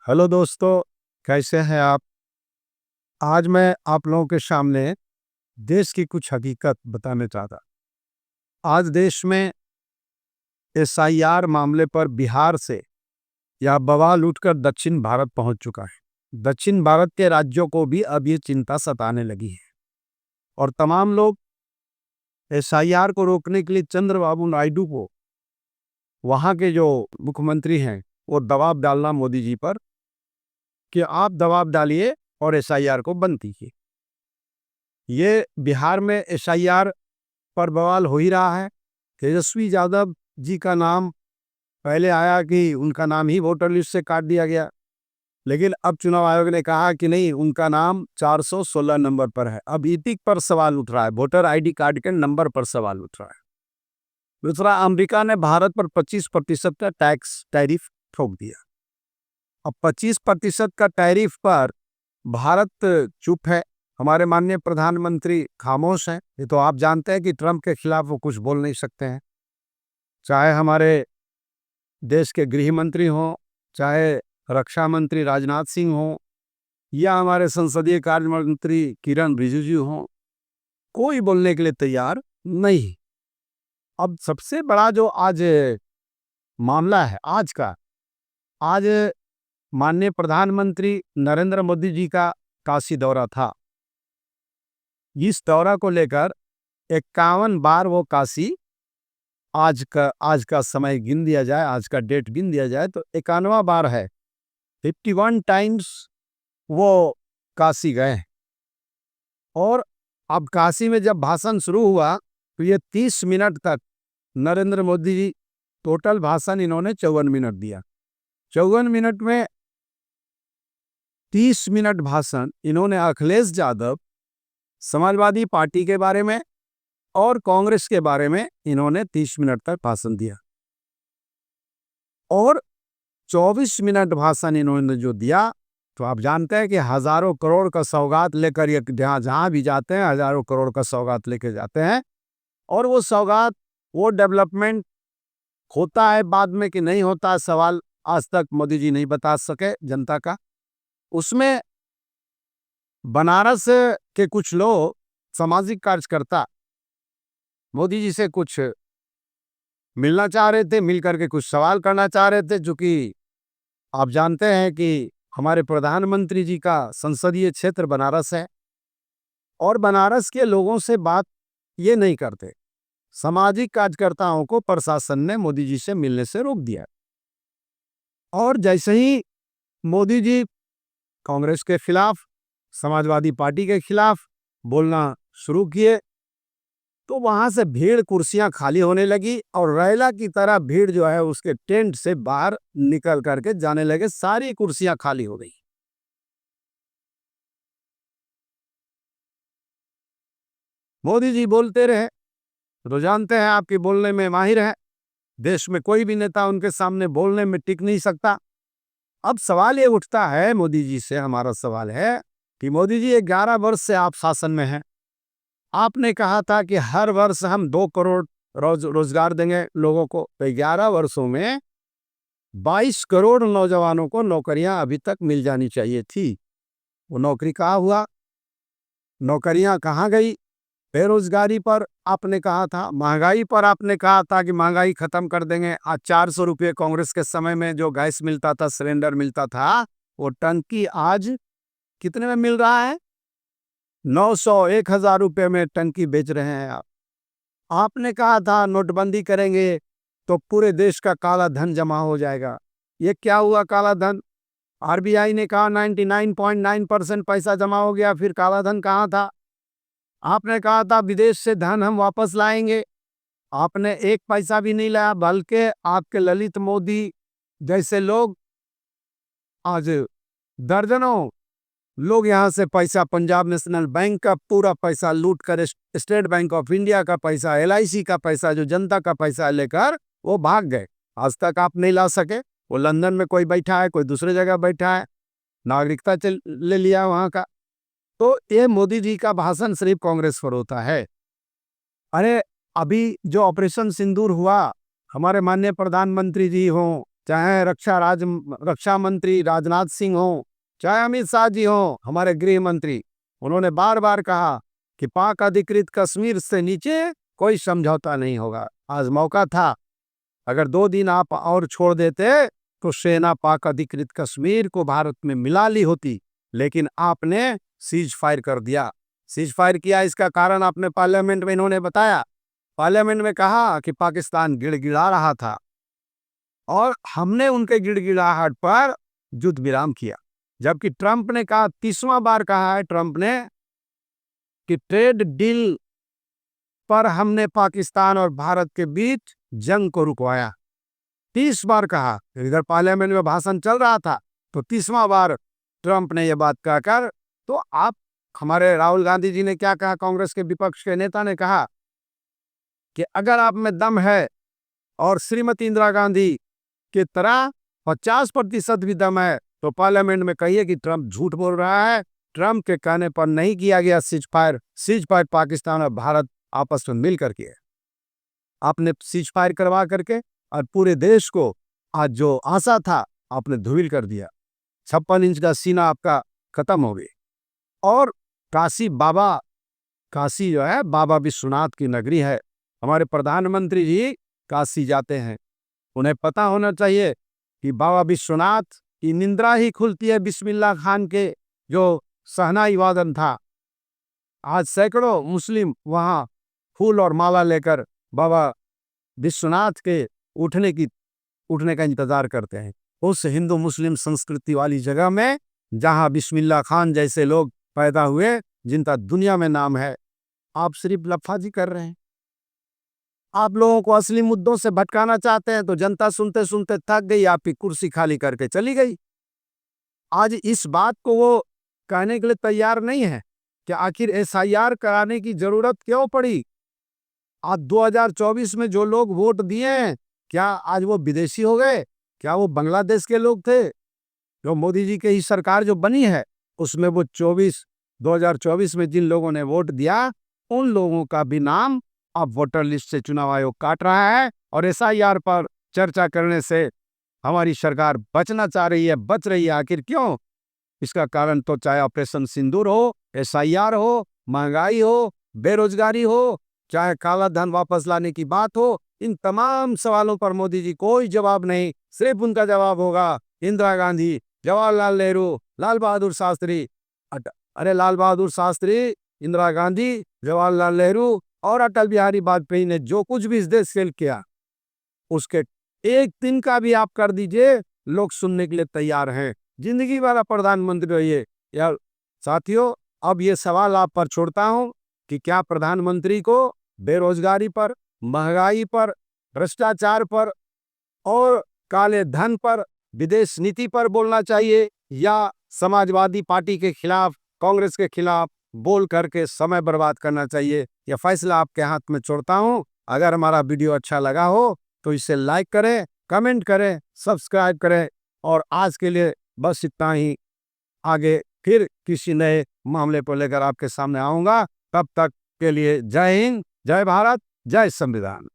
Hello दोस्तों, कैसे हैं आप? आज मैं आप लोगों के सामने देश की कुछ हकीकत बताने चाहता। आज देश में एसआईआर मामले पर बिहार से यह बवाल उठकर दक्षिण भारत पहुंच चुका है। दक्षिण भारत के राज्यों को भी अब ये चिंता सताने लगी है और तमाम लोग एसआईआर को रोकने के लिए चंद्रबाबू नायडू को, वहां के जो मुख्यमंत्री हैं, वो दबाव डालना मोदी जी पर कि आप दबाव डालिए और एसआईआर को बंद कीजिए। ये बिहार में एसआईआर पर बवाल हो ही रहा है। तेजस्वी यादव जी का नाम पहले आया कि उनका नाम ही वोटर लिस्ट से काट दिया गया, लेकिन अब चुनाव आयोग ने कहा कि नहीं, उनका नाम 416 नंबर पर है। अब ईपिक पर सवाल उठ रहा है, वोटर आईडी कार्ड के नंबर पर सवाल उठ रहा है। दूसरा, अमेरिका ने भारत पर 25% का टैक्स टैरिफ ठोक दिया। अब 25% का टैरिफ पर भारत चुप है, हमारे माननीय प्रधानमंत्री खामोश हैं। ये तो आप जानते हैं कि ट्रंप के खिलाफ वो कुछ बोल नहीं सकते हैं। चाहे हमारे देश के गृह मंत्री हों, चाहे रक्षा मंत्री राजनाथ सिंह हों, या हमारे संसदीय कार्य मंत्री किरण रिजिजू हों, कोई बोलने के लिए तैयार नहीं। अब सबसे बड़ा जो आज मामला है आज माननीय प्रधानमंत्री नरेंद्र मोदी जी का काशी दौरा था। इस दौरा को लेकर 51 बार वो काशी, आज का समय गिन दिया जाए, आज का डेट गिन दिया जाए तो 51वां बार है। 51 टाइम्स वो काशी गए। और अब काशी में जब भाषण शुरू हुआ तो ये 30 मिनट तक नरेंद्र मोदी जी, टोटल भाषण इन्होंने 54 मिनट दिया। 54 मिनट में 30 मिनट भाषण इन्होंने अखिलेश यादव, समाजवादी पार्टी के बारे में और कांग्रेस के बारे में इन्होंने 30 मिनट तक भाषण दिया। और 24 मिनट भाषण इन्होंने जो दिया, तो आप जानते हैं कि हजारों करोड़ का सौगात लेकर ये जहां भी जाते हैं, हजारों करोड़ का सौगात लेकर जाते हैं। और वो सौगात, वो डेवलपमेंट होता है बाद में कि नहीं होता, सवाल आज तक मोदी जी नहीं बता सके जनता का। उसमें बनारस के कुछ लोग, सामाजिक कार्यकर्ता, मोदी जी से कुछ मिलना चाह रहे थे, मिल करके कुछ सवाल करना चाह रहे थे। चूंकि आप जानते हैं कि हमारे प्रधानमंत्री जी का संसदीय क्षेत्र बनारस है और बनारस के लोगों से बात ये नहीं करते। सामाजिक कार्यकर्ताओं को प्रशासन ने मोदी जी से मिलने से रोक दिया। और जैसे ही मोदी जी कांग्रेस के खिलाफ, समाजवादी पार्टी के खिलाफ बोलना शुरू किए, तो वहां से भीड़, कुर्सियां खाली होने लगी और रैला की तरह भीड़ जो है उसके टेंट से बाहर निकल करके जाने लगे। सारी कुर्सियां खाली हो गई। मोदी जी बोलते रहे, तो जानते हैं आपके बोलने में माहिर है। देश में कोई भी नेता उनके सामने बोलने में टिक नहीं सकता। अब सवाल ये उठता है मोदी जी से, हमारा सवाल है कि मोदी जी 11 वर्ष से आप शासन में हैं। आपने कहा था कि हर वर्ष हम 2 करोड़ रोजगार देंगे लोगों को। तो 11 वर्षों में 22 करोड़ नौजवानों को नौकरियां अभी तक मिल जानी चाहिए थी। वो नौकरी कहाँ हुआ? नौकरियां कहाँ गई? बेरोजगारी पर आपने कहा था, महंगाई पर आपने कहा था कि महंगाई खत्म कर देंगे। आज 400 रुपये कांग्रेस के समय में जो गैस मिलता था, सिलेंडर मिलता था, वो टंकी आज कितने में मिल रहा है? 900, 1000 रुपये में टंकी बेच रहे हैं आप। आपने कहा था नोटबंदी करेंगे तो पूरे देश का काला धन जमा हो जाएगा। ये क्या हुआ काला धन? आरबीआई ने कहा 99.9% पैसा जमा हो गया, फिर काला धन कहाँ था? आपने कहा था विदेश से धन हम वापस लाएंगे, आपने एक पैसा भी नहीं लाया, बल्कि आपके ललित मोदी जैसे लोग, आज दर्जनों लोग यहां से पैसा, पंजाब नेशनल बैंक का पूरा पैसा लूट कर, स्टेट बैंक ऑफ इंडिया का पैसा, एलआईसी का पैसा, जो जनता का पैसा लेकर वो भाग गए। आज तक आप नहीं ला सके। वो लंदन में कोई बैठा है, कोई दूसरे जगह बैठा है, नागरिकता ले लिया वहां का। तो ये मोदी जी का भाषण सिर्फ कांग्रेस पर होता है। अरे, अभी जो ऑपरेशन सिंदूर हुआ, हमारे माननीय प्रधानमंत्री जी हों चाहे रक्षा मंत्री राजनाथ सिंह हो, चाहे अमित शाह जी हो, हमारे गृह मंत्री, उन्होंने बार बार कहा कि पाक अधिकृत कश्मीर से नीचे कोई समझौता नहीं होगा। आज मौका था, अगर 2 दिन आप और छोड़ देते तो सेना पाक अधिकृत कश्मीर को भारत में मिला ली होती, लेकिन आपने सीज फायर कर दिया। सीज फायर किया, इसका कारण आपने पार्लियामेंट में इन्होंने बताया। पार्लियामेंट में कहा कि पाकिस्तान गिड़गिड़ा रहा था और हमने उनके गिड़गिड़ाहट पर युद्ध विराम किया। जबकि ट्रंप ने कहा, 30वां बार कहा है ट्रंप ने कि ट्रेड डील पर हमने पाकिस्तान और भारत के बीच जंग को रुकवाया। 30 बार कहा। इधर पार्लियामेंट में भाषण चल रहा था तो 30वां बार ट्रंप ने यह बात कहकर, तो आप, हमारे राहुल गांधी जी ने क्या कहा, कांग्रेस के विपक्ष के नेता ने कहा कि अगर आप में दम है और श्रीमती इंदिरा गांधी की तरह 50% भी दम है तो पार्लियामेंट में कहिए कि ट्रंप झूठ बोल रहा है। ट्रंप के कहने पर नहीं किया गया cease fire. Cease fire Pakistan और भारत आपस में मिलकर किए। आपने सीज फायर करवा करके और पूरे देश को आज जो आशा था आपने धूमिल कर दिया। 56 इंच का सीना आपका खत्म हो गई। और काशी जो है बाबा विश्वनाथ की नगरी है। हमारे प्रधानमंत्री जी काशी जाते हैं, उन्हें पता होना चाहिए कि बाबा विश्वनाथ की निंद्रा ही खुलती है बिस्मिल्लाह खान के जो शहनाई वादन था। आज सैकड़ों मुस्लिम वहां फूल और माला लेकर बाबा विश्वनाथ के उठने का इंतजार करते हैं। उस हिंदू मुस्लिम संस्कृति वाली जगह में जहां बिस्मिल्लाह खान जैसे लोग पैदा हुए, जिनका दुनिया में नाम है, आप सिर्फ लफाजी कर रहे हैं। आप लोगों को असली मुद्दों से भटकाना चाहते हैं तो जनता सुनते सुनते थक गई, आपकी कुर्सी खाली करके चली गई। आज इस बात को वो कहने के लिए तैयार नहीं है कि आखिर एसआईआर कराने की जरूरत क्यों पड़ी। आज 2024 में जो लोग वोट दिए हैं, क्या आज वो विदेशी हो गए? क्या वो बांग्लादेश के लोग थे? जो मोदी जी की ही सरकार जो बनी है उसमें वो 2024 में जिन लोगों ने वोट दिया, उन लोगों का भी नाम अब वोटर लिस्ट से चुनाव आयोग काट रहा है। और एसआईआर पर चर्चा करने से हमारी सरकार बचना चाह रही है, बच रही है। आखिर क्यों? इसका कारण तो चाहे ऑपरेशन सिंदूर हो, एसआईआर हो, महंगाई हो, बेरोजगारी हो, चाहे काला धन वापस लाने की बात हो, इन तमाम सवालों पर मोदी जी कोई जवाब नहीं। सिर्फ उनका जवाब होगा इंदिरा गांधी, जवाहरलाल नेहरू, लाल बहादुर शास्त्री। अरे लाल बहादुर शास्त्री, इंदिरा गांधी, जवाहरलाल नेहरू और अटल बिहारी वाजपेयी ने जो कुछ भी इस देश के लिए किया, उसके एक दिन का भी आप कर दीजिए, लोग सुनने के लिए तैयार हैं। जिंदगी वाला प्रधानमंत्री रहिए। यार साथियों, अब ये सवाल आप पर छोड़ता हूं कि क्या प्रधानमंत्री को बेरोजगारी पर, महंगाई पर, भ्रष्टाचार पर और काले धन पर, विदेश नीति पर बोलना चाहिए, या समाजवादी पार्टी के खिलाफ, कांग्रेस के खिलाफ बोल करके समय बर्बाद करना चाहिए? यह फैसला आपके हाथ में छोड़ता हूं। अगर हमारा वीडियो अच्छा लगा हो तो इसे लाइक करें, कमेंट करें, सब्सक्राइब करें। और आज के लिए बस इतना ही। आगे फिर किसी नए मामले पर लेकर आपके सामने आऊंगा। तब तक के लिए जय हिंद, जय भारत, जय संविधान।